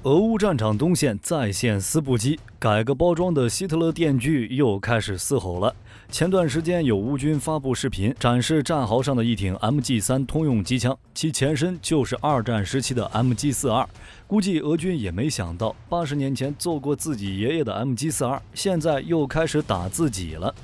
俄乌战场东线再现四部机，改个包装的希特勒电锯又开始嘶吼了。前段时间有乌军发布视频，展示战壕上的一挺 MG3 通用机枪，其前身就是二战时期的 MG42。估计俄军也没想到，80年前揍过自己爷爷的 MG42，现在又开始打自己了。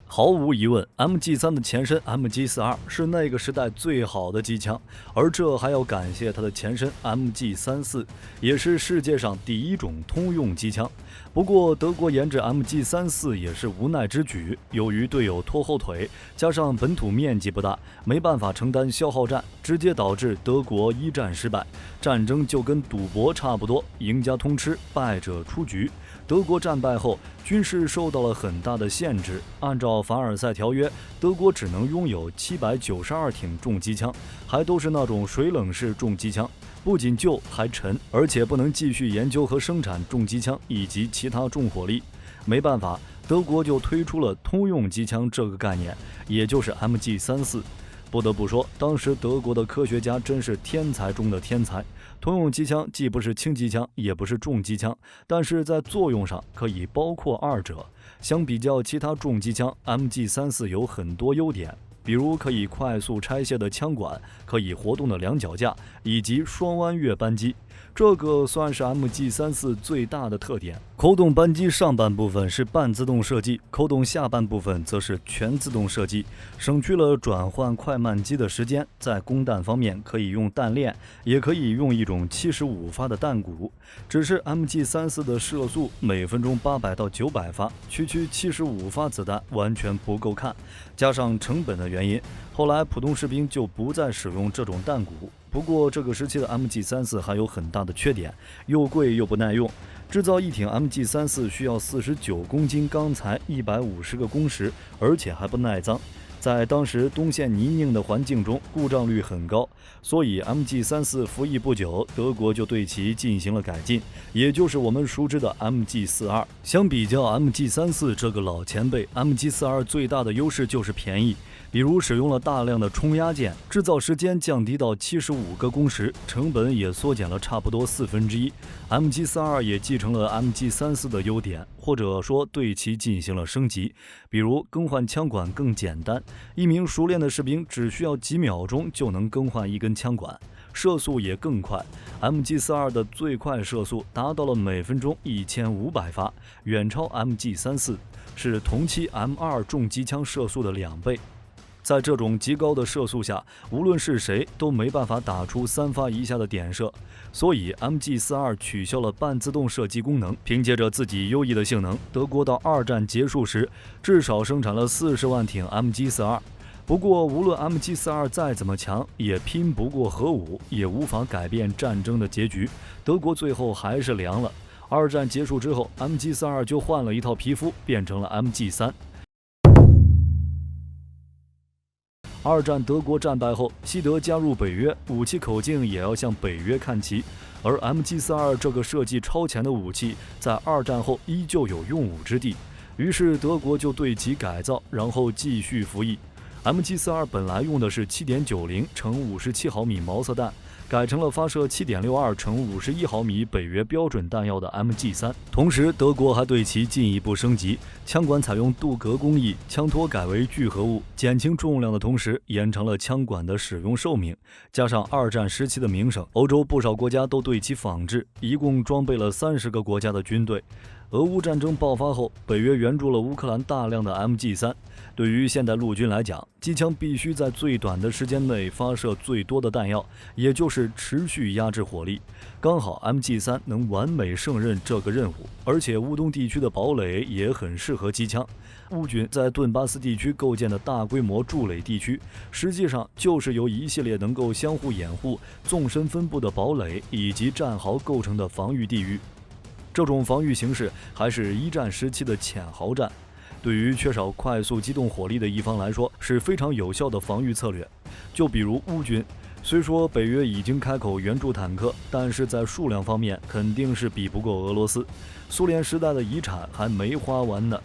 毫无疑问 ，MG3 的前身 MG42 是那个时代最好的机枪，而这还要感谢它的前身 MG34，也是世界上第一种通用机枪。不过，德国研制 MG34也是无奈之举，由于队友拖后腿，加上本土面积不大，没办法承担消耗战，直接导致德国一战失败。战争就跟赌博差不多，赢家通吃，败者出局。德国战败后，军事受到了很大的限制。按照凡尔赛条约，德国只能拥有792挺重机枪，还都是那种水冷式重机枪，不仅旧还沉，而且不能继续研究和生产重机枪以及其他重火力。没办法，德国就推出了通用机枪这个概念，也就是 MG34。不得不说，当时德国的科学家真是天才中的天才。通用机枪既不是轻机枪，也不是重机枪，但是在作用上可以包括二者。相比较其他重机枪 ，MG34 有很多优点，比如可以快速拆卸的枪管，可以活动的两脚架，以及双弯月扳机。这个算是 MG34 最大的特点。扣动扳机上半部分是半自动射击，扣动下半部分则是全自动射击，省去了转换快慢机的时间。在供弹方面，可以用弹链，也可以用一种75发的弹鼓。只是 MG34 的射速每分钟800到900发，区75发子弹完全不够看。加上成本的原因，后来普通士兵就不再使用这种弹鼓。不过这个时期的 MG34 还有很大的缺点，又贵又不耐用。制造一挺 MG34 需要49公斤钢材，150个工时，而且还不耐脏。在当时东线泥泞的环境中，故障率很高，所以 MG34 服役不久，德国就对其进行了改进，也就是我们熟知的 MG42。相比较 MG34 这个老前辈， MG42 最大的优势就是便宜，比如使用了大量的冲压件，制造时间降低到75个工时，成本也缩减了差不多1/4。MG42 也继承了 MG34 的优点，或者说对其进行了升级，比如更换枪管更简单，一名熟练的士兵只需要几秒钟就能更换一根枪管，射速也更快。MG42 的最快射速达到了每分钟1500发，远超 MG34， 是同期 M2 重机枪射速的2倍。在这种极高的射速下，无论是谁都没办法打出3发以下的点射，所以 MG42 取消了半自动射击功能。凭借着自己优异的性能，德国到二战结束时至少生产了40万挺 MG42。不过无论 MG42 再怎么强，也拼不过核武，也无法改变战争的结局。德国最后还是凉了。二战结束之后， MG42 就换了一套皮肤，变成了 MG3。二战德国战败后，西德加入北约，武器口径也要向北约看齐。而 MG42 这个设计超前的武器，在二战后依旧有用武之地，于是德国就对其改造，然后继续服役。MG42 本来用的是 7.90 乘57毫米毛瑟弹，改成了发射 7.62 乘51毫米北约标准弹药的 MG3。同时，德国还对其进一步升级，枪管采用镀铬工艺，枪托改为聚合物，减轻重量的同时，延长了枪管的使用寿命。加上二战时期的名声，欧洲不少国家都对其仿制，一共装备了30个国家的军队。俄乌战争爆发后，北约援助了乌克兰大量的 MG3。对于现代陆军来讲，机枪必须在最短的时间内发射最多的弹药，也就是持续压制火力。刚好 MG3 能完美胜任这个任务，而且乌东地区的堡垒也很适合机枪。乌军在顿巴斯地区构建的大规模筑垒地区，实际上就是由一系列能够相互掩护、纵深分布的堡垒以及战壕构成的防御地域。这种防御形式还是一战时期的潜壕战，对于缺少快速机动火力的一方来说是非常有效的防御策略。就比如乌军，虽说北约已经开口援助坦克，但是在数量方面肯定是比不过俄罗斯，苏联时代的遗产还没花完呢。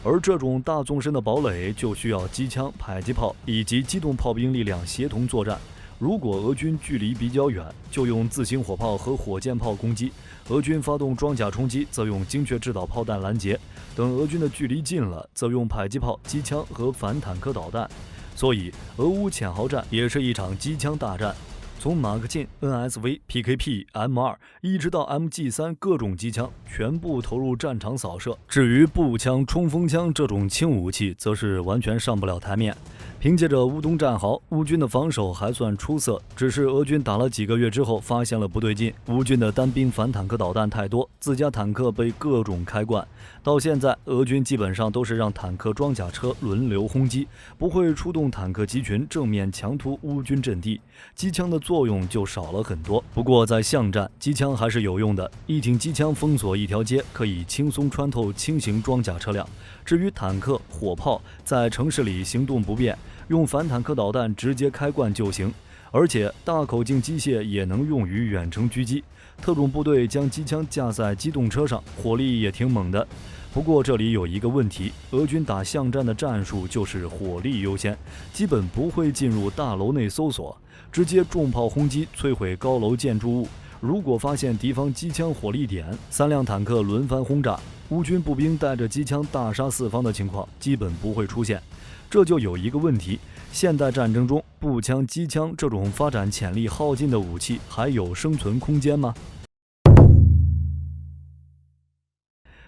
而这种大纵深的堡垒就需要机枪、迫击炮以及机动炮兵力量协同作战。如果俄军距离比较远，就用自行火炮和火箭炮攻击；俄军发动装甲冲击，则用精确制导炮弹拦截；等俄军的距离近了，则用迫击炮、机枪和反坦克导弹。所以，俄乌潜壕战也是一场机枪大战。从马克沁、NSV、PKP、M2一直到 MG3，各种机枪全部投入战场扫射。至于步枪、冲锋枪这种轻武器，则是完全上不了台面。凭借着乌东战壕，乌军的防守还算出色，只是俄军打了几个月之后发现了不对劲，乌军的单兵反坦克导弹太多，自家坦克被各种开罐。到现在，俄军基本上都是让坦克装甲车轮流轰击，不会出动坦克集群正面强突乌军阵地，机枪的作用就少了很多。不过在巷战，机枪还是有用的，一挺机枪封锁一条街，可以轻松穿透轻型装甲车辆。至于坦克、火炮，在城市里行动不便，用反坦克导弹直接开罐就行。而且大口径机械也能用于远程狙击，特种部队将机枪架在机动车上，火力也挺猛的。不过这里有一个问题，俄军打巷战的战术就是火力优先，基本不会进入大楼内搜索，直接重炮轰击摧毁高楼建筑物。如果发现敌方机枪火力点，3辆坦克轮番轰炸，乌军步兵带着机枪大杀四方的情况基本不会出现。这就有一个问题，现代战争中步枪、机枪这种发展潜力耗尽的武器还有生存空间吗？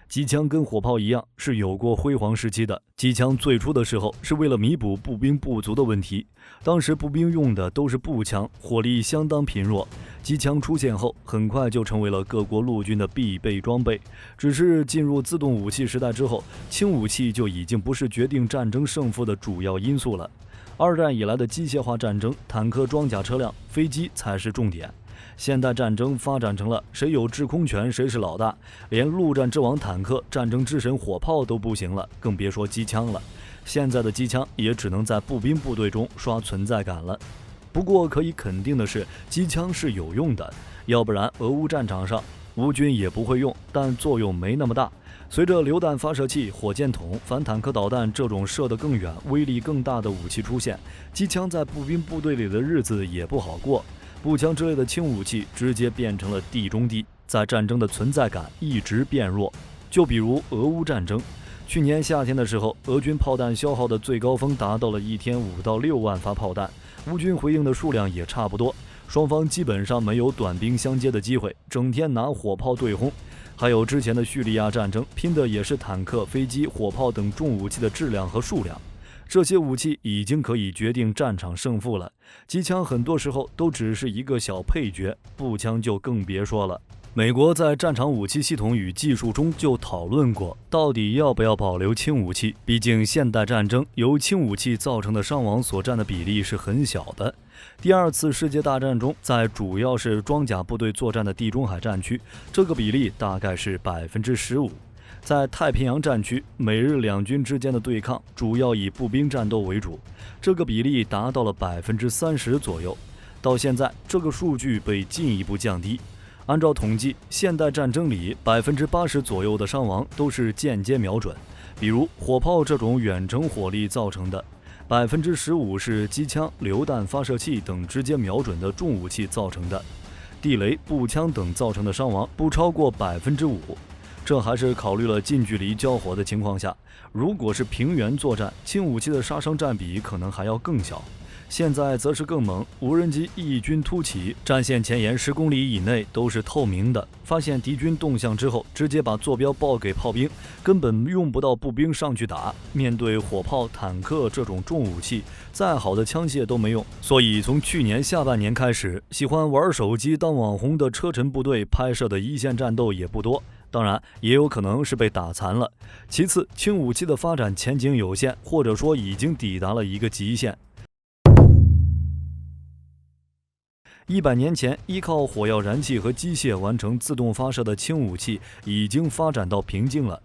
机枪跟火炮一样是有过辉煌时期的，机枪最初的时候是为了弥补步兵不足的问题，当时步兵用的都是步枪，火力相当贫弱。机枪出现后，很快就成为了各国陆军的必备装备。只是进入自动武器时代之后，轻武器就已经不是决定战争胜负的主要因素了。二战以来的机械化战争，坦克、装甲车辆、飞机才是重点。现代战争发展成了谁有制空权谁是老大，连陆战之王坦克、战争之神火炮都不行了，更别说机枪了。现在的机枪也只能在步兵部队中刷存在感了。不过可以肯定的是，机枪是有用的，要不然俄乌战场上乌军也不会用，但作用没那么大。随着榴弹发射器、火箭筒、反坦克导弹这种射得更远、威力更大的武器出现，机枪在步兵部队里的日子也不好过。步枪之类的轻武器直接变成了地中地，在战争的存在感一直变弱。就比如俄乌战争，去年夏天的时候，俄军炮弹消耗的最高峰达到了1天5到6万发炮弹，乌军回应的数量也差不多，双方基本上没有短兵相接的机会，整天拿火炮对轰。还有之前的叙利亚战争，拼的也是坦克、飞机、火炮等重武器的质量和数量。这些武器已经可以决定战场胜负了，机枪很多时候都只是一个小配角，步枪就更别说了。美国在战场武器系统与技术中就讨论过，到底要不要保留轻武器，毕竟现代战争由轻武器造成的伤亡所占的比例是很小的。第二次世界大战中，在主要是装甲部队作战的地中海战区，这个比例大概是15%。在太平洋战区，美日两军之间的对抗主要以步兵战斗为主，这个比例达到了30%左右。到现在，这个数据被进一步降低。按照统计，现代战争里80%左右的伤亡都是间接瞄准，比如火炮这种远程火力造成的，15%是机枪、榴弹发射器等直接瞄准的重武器造成的，地雷、步枪等造成的伤亡不超过5%。这还是考虑了近距离交火的情况下，如果是平原作战，轻武器的杀伤占比可能还要更小。现在则是更猛，无人机异军突起，战线前沿10公里以内都是透明的，发现敌军动向之后，直接把坐标报给炮兵，根本用不到步兵上去打。面对火炮、坦克这种重武器，再好的枪械都没用。所以从去年下半年开始，喜欢玩手机当网红的车臣部队拍摄的一线战斗也不多。当然，也有可能是被打残了。其次，轻武器的发展前景有限，或者说已经抵达了一个极限。100年前，依靠火药燃气和机械完成自动发射的轻武器已经发展到瓶颈了，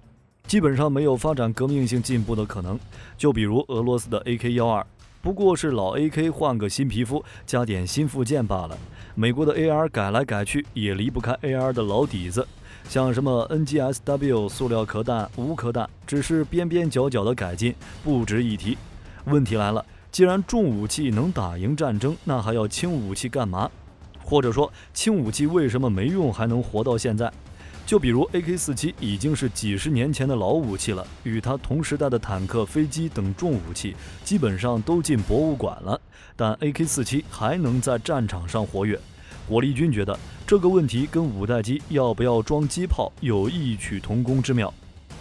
基本上没有发展革命性进步的可能。就比如俄罗斯的 AK-12，不过是老 AK 换个新皮肤，加点新附件罢了。美国的 AR 改来改去，也离不开 AR 的老底子。像什么 NGSW 塑料壳弹、无壳弹，只是边边角角的改进，不值一提。问题来了，既然重武器能打赢战争，那还要轻武器干嘛？或者说，轻武器为什么没用还能活到现在？就比如 AK-47 已经是几十年前的老武器了，与它同时代的坦克、飞机等重武器基本上都进博物馆了，但 AK-47 还能在战场上活跃。火力军觉得这个问题跟五代机要不要装机炮有异曲同工之妙。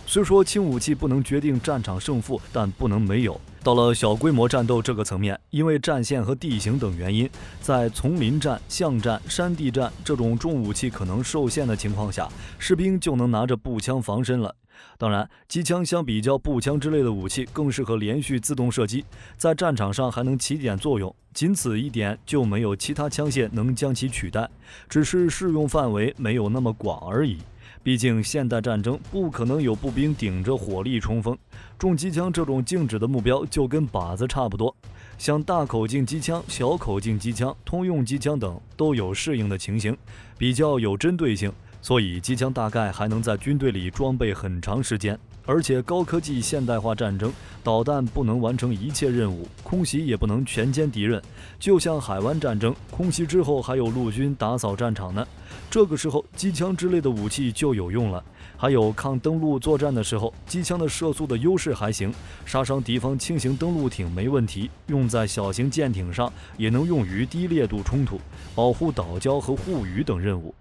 虽说轻武器不能决定战场胜负，但不能没有。到了小规模战斗这个层面，因为战线和地形等原因，在丛林战、巷战、山地战这种重武器可能受限的情况下，士兵就能拿着步枪防身了。当然，机枪相比较步枪之类的武器更适合连续自动射击，在战场上还能起点作用，仅此一点就没有其他枪械能将其取代，只是适用范围没有那么广而已。毕竟现代战争不可能有步兵顶着火力冲锋，重机枪这种静止的目标就跟靶子差不多。像大口径机枪、小口径机枪、通用机枪等都有适应的情形，比较有针对性，所以机枪大概还能在军队里装备很长时间。而且高科技现代化战争，导弹不能完成一切任务，空袭也不能全歼敌人，就像海湾战争，空袭之后还有陆军打扫战场呢。这个时候机枪之类的武器就有用了。还有抗登陆作战的时候，机枪的射速的优势还行，杀伤敌方轻型登陆艇没问题，用在小型舰艇上也能用于低烈度冲突，保护岛礁和护渔等任务。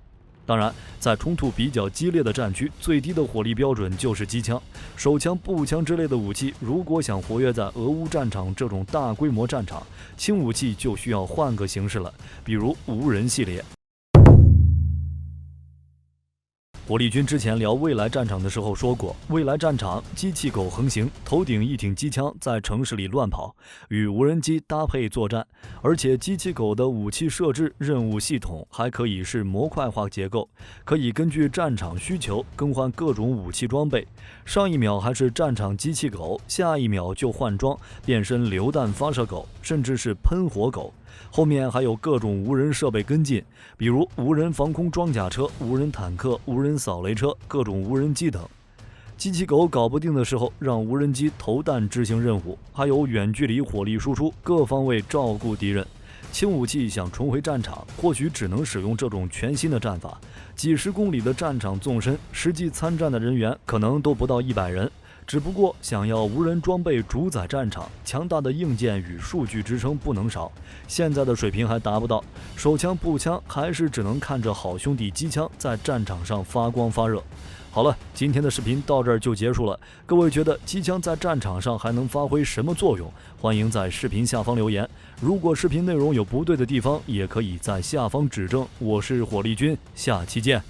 当然，在冲突比较激烈的战区，最低的火力标准就是机枪、手枪、步枪之类的武器。如果想活跃在俄乌战场这种大规模战场，轻武器就需要换个形式了，比如无人系列。火力军之前聊未来战场的时候说过，未来战场机器狗横行，头顶一挺机枪在城市里乱跑，与无人机搭配作战，而且机器狗的武器设置、任务系统还可以是模块化结构，可以根据战场需求更换各种武器装备。上一秒还是战场机器狗，下一秒就换装变身榴弹发射狗，甚至是喷火狗。后面还有各种无人设备跟进，比如无人防空装甲车、无人坦克、无人扫雷车、各种无人机等。机器狗搞不定的时候，让无人机投弹执行任务，还有远距离火力输出，各方位照顾敌人。轻武器想重回战场，或许只能使用这种全新的战法。几十公里的战场纵深，实际参战的人员可能都不到100人。只不过想要无人装备主宰战场，强大的硬件与数据支撑不能少，现在的水平还达不到，手枪步枪还是只能看着好兄弟机枪在战场上发光发热。好了，今天的视频到这儿就结束了。各位觉得机枪在战场上还能发挥什么作用？欢迎在视频下方留言。如果视频内容有不对的地方，也可以在下方指正。我是火力军，下期见。